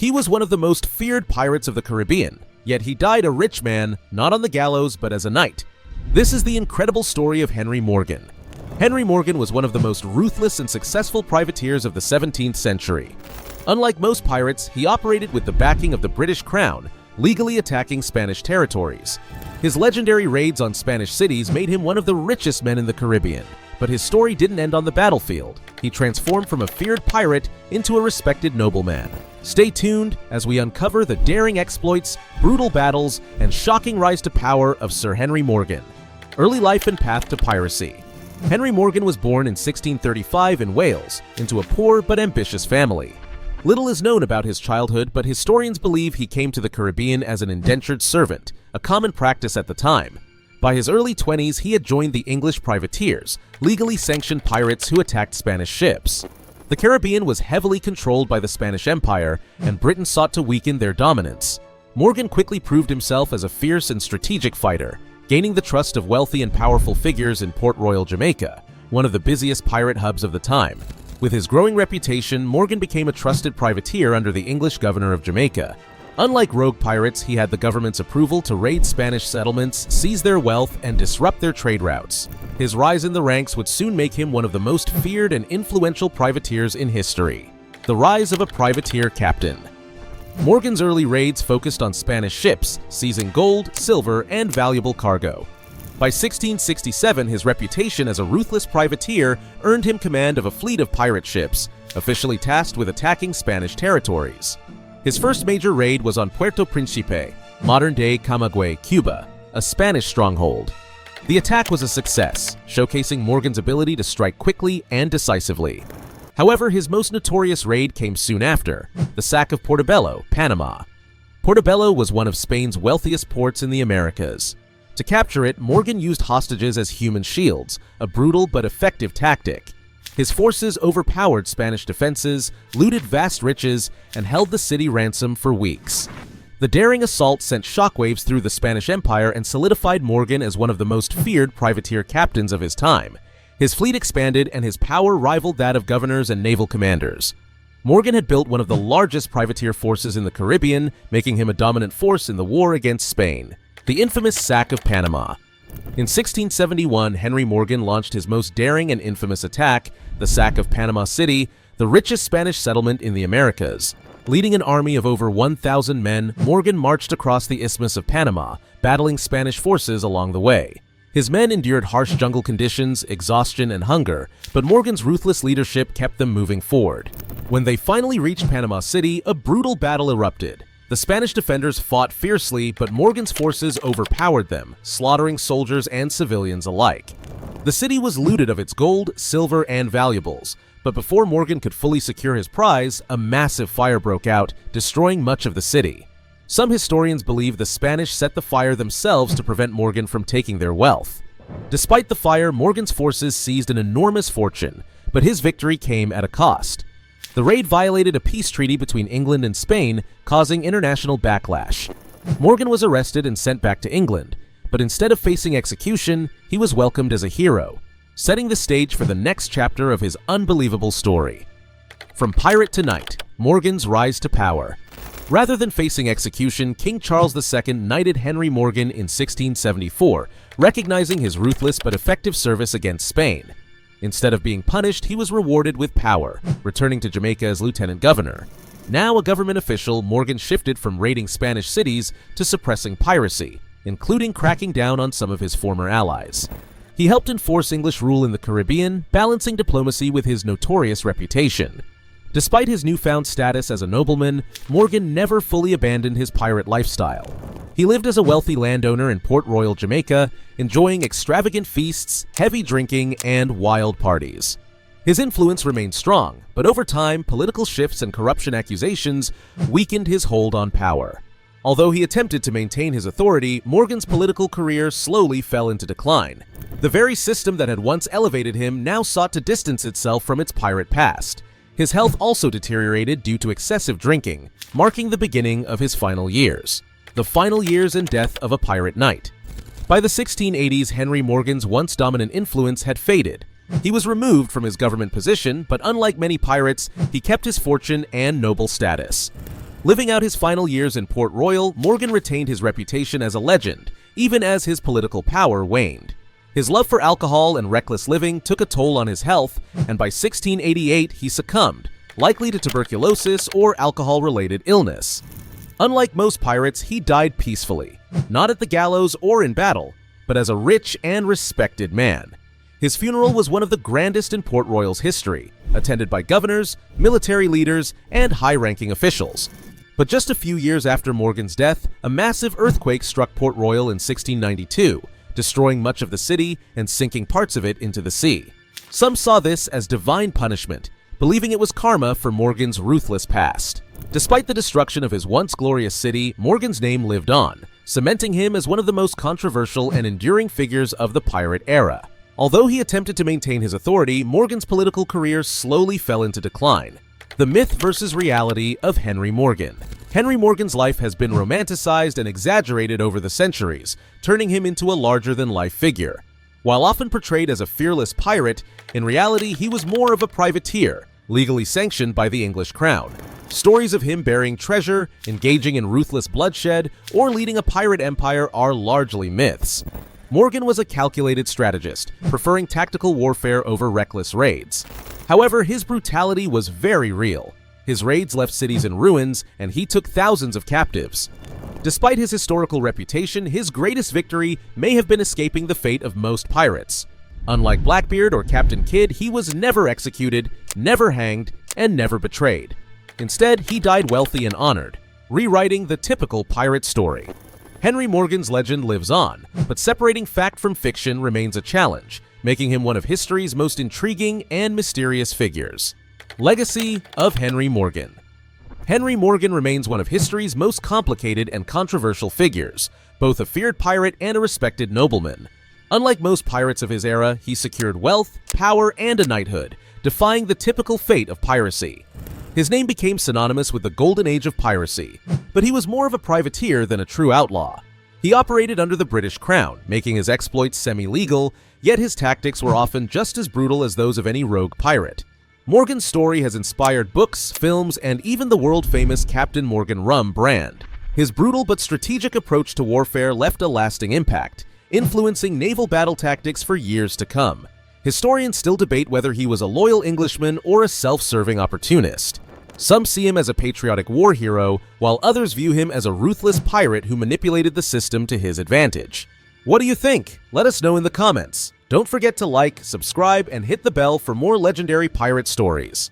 He was one of the most feared pirates of the Caribbean, yet he died a rich man, not on the gallows but as a knight. This is the incredible story of Henry Morgan. Henry Morgan was one of the most ruthless and successful privateers of the 17th century. Unlike most pirates, he operated with the backing of the British Crown, legally attacking Spanish territories. His legendary raids on Spanish cities made him one of the richest men in the Caribbean. But his story didn't end on the battlefield. He transformed from a feared pirate into a respected nobleman. Stay tuned as we uncover the daring exploits, brutal battles, and shocking rise to power of Sir Henry Morgan. Early life and path to piracy. Henry Morgan was born in 1635 in Wales into a poor but ambitious family. Little is known about his childhood, but historians believe he came to the Caribbean as an indentured servant, a common practice at the time. By his early 20s, he had joined the English privateers, legally sanctioned pirates who attacked Spanish ships. The Caribbean was heavily controlled by the Spanish Empire, and Britain sought to weaken their dominance. Morgan quickly proved himself as a fierce and strategic fighter, gaining the trust of wealthy and powerful figures in Port Royal, Jamaica, one of the busiest pirate hubs of the time. With his growing reputation, Morgan became a trusted privateer under the English Governor of Jamaica. Unlike rogue pirates, he had the government's approval to raid Spanish settlements, seize their wealth, and disrupt their trade routes. His rise in the ranks would soon make him one of the most feared and influential privateers in history. The rise of a privateer captain. Morgan's early raids focused on Spanish ships, seizing gold, silver, and valuable cargo. By 1667, his reputation as a ruthless privateer earned him command of a fleet of pirate ships, officially tasked with attacking Spanish territories. His first major raid was on Puerto Príncipe, modern-day Camagüey, Cuba, a Spanish stronghold. The attack was a success, showcasing Morgan's ability to strike quickly and decisively. However, his most notorious raid came soon after, the sack of Portobelo, Panama. Portobelo was one of Spain's wealthiest ports in the Americas. To capture it, Morgan used hostages as human shields, a brutal but effective tactic. His forces overpowered Spanish defenses, looted vast riches, and held the city ransom for weeks. The daring assault sent shockwaves through the Spanish Empire and solidified Morgan as one of the most feared privateer captains of his time. His fleet expanded and his power rivaled that of governors and naval commanders. Morgan had built one of the largest privateer forces in the Caribbean, making him a dominant force in the war against Spain. The infamous sack of Panama. In 1671, Henry Morgan launched his most daring and infamous attack, the sack of Panama City, the richest Spanish settlement in the Americas. Leading an army of over 1,000 men, Morgan marched across the Isthmus of Panama, battling Spanish forces along the way. His men endured harsh jungle conditions, exhaustion, and hunger, but Morgan's ruthless leadership kept them moving forward. When they finally reached Panama City, a brutal battle erupted. The Spanish defenders fought fiercely, but Morgan's forces overpowered them, slaughtering soldiers and civilians alike. The city was looted of its gold, silver, and valuables, but before Morgan could fully secure his prize, a massive fire broke out, destroying much of the city. Some historians believe the Spanish set the fire themselves to prevent Morgan from taking their wealth. Despite the fire, Morgan's forces seized an enormous fortune, but his victory came at a cost. The raid violated a peace treaty between England and Spain, causing international backlash. Morgan was arrested and sent back to England, but instead of facing execution, he was welcomed as a hero, setting the stage for the next chapter of his unbelievable story. From pirate to knight, Morgan's rise to power. Rather than facing execution, King Charles II knighted Henry Morgan in 1674, recognizing his ruthless but effective service against Spain. Instead of being punished, he was rewarded with power, returning to Jamaica as Lieutenant Governor. Now a government official, Morgan shifted from raiding Spanish cities to suppressing piracy, including cracking down on some of his former allies. He helped enforce English rule in the Caribbean, balancing diplomacy with his notorious reputation. Despite his newfound status as a nobleman, Morgan never fully abandoned his pirate lifestyle. He lived as a wealthy landowner in Port Royal, Jamaica, enjoying extravagant feasts, heavy drinking, and wild parties. His influence remained strong, but over time, political shifts and corruption accusations weakened his hold on power. Although he attempted to maintain his authority, Morgan's political career slowly fell into decline. The very system that had once elevated him now sought to distance itself from its pirate past. His health also deteriorated due to excessive drinking, marking the beginning of his final years. The final years and death of a pirate knight. By the 1680s, Henry Morgan's once dominant influence had faded. He was removed from his government position, but unlike many pirates, he kept his fortune and noble status. Living out his final years in Port Royal, Morgan retained his reputation as a legend, even as his political power waned. His love for alcohol and reckless living took a toll on his health, and by 1688 he succumbed, likely to tuberculosis or alcohol-related illness. Unlike most pirates, he died peacefully, not at the gallows or in battle, but as a rich and respected man. His funeral was one of the grandest in Port Royal's history, attended by governors, military leaders, and high-ranking officials. But just a few years after Morgan's death, a massive earthquake struck Port Royal in 1692, destroying much of the city and sinking parts of it into the sea. Some saw this as divine punishment, believing it was karma for Morgan's ruthless past. Despite the destruction of his once glorious city, Morgan's name lived on, cementing him as one of the most controversial and enduring figures of the pirate era. Although he attempted to maintain his authority, Morgan's political career slowly fell into decline. The myth versus reality of Henry Morgan. Henry Morgan's life has been romanticized and exaggerated over the centuries, turning him into a larger-than-life figure. While often portrayed as a fearless pirate, in reality he was more of a privateer, legally sanctioned by the English crown. Stories of him burying treasure, engaging in ruthless bloodshed, or leading a pirate empire are largely myths. Morgan was a calculated strategist, preferring tactical warfare over reckless raids. However, his brutality was very real. His raids left cities in ruins, and he took thousands of captives. Despite his historical reputation, his greatest victory may have been escaping the fate of most pirates. Unlike Blackbeard or Captain Kidd, he was never executed, never hanged, and never betrayed. Instead, he died wealthy and honored, rewriting the typical pirate story. Henry Morgan's legend lives on, but separating fact from fiction remains a challenge, making him one of history's most intriguing and mysterious figures. Legacy of Henry Morgan. Henry Morgan remains one of history's most complicated and controversial figures, both a feared pirate and a respected nobleman. Unlike most pirates of his era, he secured wealth, power, and a knighthood, defying the typical fate of piracy. His name became synonymous with the Golden Age of Piracy, but he was more of a privateer than a true outlaw. He operated under the British Crown, making his exploits semi-legal, yet his tactics were often just as brutal as those of any rogue pirate. Morgan's story has inspired books, films, and even the world-famous Captain Morgan rum brand. His brutal but strategic approach to warfare left a lasting impact, influencing naval battle tactics for years to come. Historians still debate whether he was a loyal Englishman or a self-serving opportunist. Some see him as a patriotic war hero, while others view him as a ruthless pirate who manipulated the system to his advantage. What do you think? Let us know in the comments. Don't forget to like, subscribe, and hit the bell for more legendary pirate stories.